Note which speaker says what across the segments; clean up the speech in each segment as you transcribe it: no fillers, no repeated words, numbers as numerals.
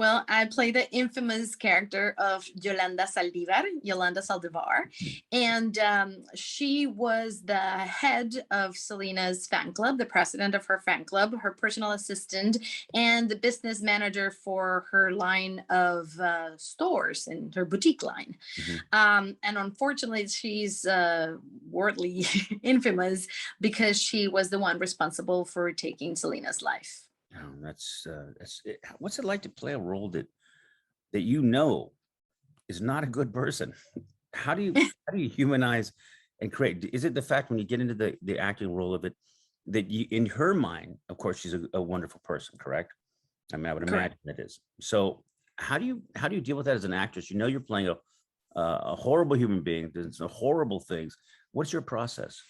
Speaker 1: Well, I play the infamous character of Yolanda Saldivar, and she was the head of Selena's fan club, the president of her fan club, her personal assistant, and the business manager for her line of stores and her boutique line.
Speaker 2: Mhm.
Speaker 1: And unfortunately, she's worldly infamous because she was the one responsible for taking Selena's life.
Speaker 2: Oh, that's it. What's it like to play a role that you know is not a good person? How do you humanize and create? Is it the fact when you get into the acting role of it that you, in her mind, of course, she's a wonderful person, correct? I mean, I would
Speaker 1: Correct.
Speaker 2: imagine it is. So how do you deal with that as an actress? You know, you're playing a horrible human being, doing some horrible things. What's your process?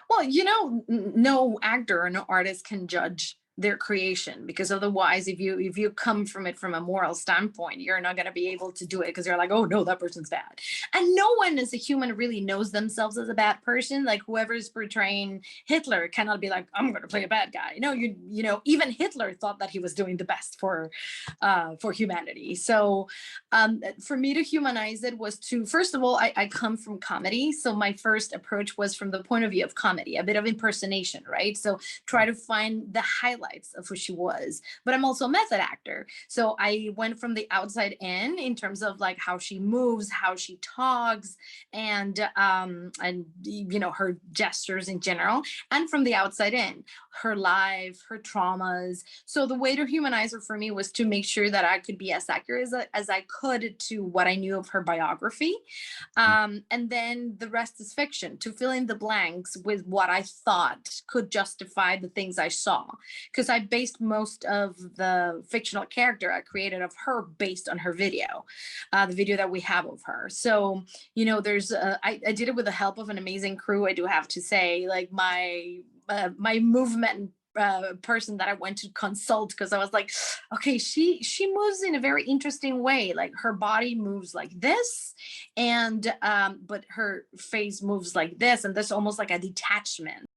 Speaker 1: Well, no actor or no artist can judge their creation, because otherwise, if you come from it from a moral standpoint, you're not going to be able to do it, because you're like, oh no, that person's bad. And no one as a human really knows themselves as a bad person. Like whoever's portraying Hitler cannot be like, I'm going to play a bad guy. No, even Hitler thought that he was doing the best for humanity. So for me to humanize it was to, first of all, I come from comedy, so my first approach was from the point of view of comedy, a bit of impersonation, right? So try to find the highlights of who she was. But I'm also a method actor, so I went from the outside in terms of like how she moves, how she talks, and her gestures in general, and from the outside in, her life, her traumas. So the way to humanize her for me was to make sure that I could be as accurate as I could to what I knew of her biography. And then the rest is fiction, to fill in the blanks with what I thought could justify the things I saw. Because I based most of the fictional character I created of her based on her video, the video that we have of her. So, I did it with the help of an amazing crew, I do have to say. Like my movement person that I went to consult, because I was like, okay, she moves in a very interesting way. Like her body moves like this, and but her face moves like this, and there's almost like a detachment.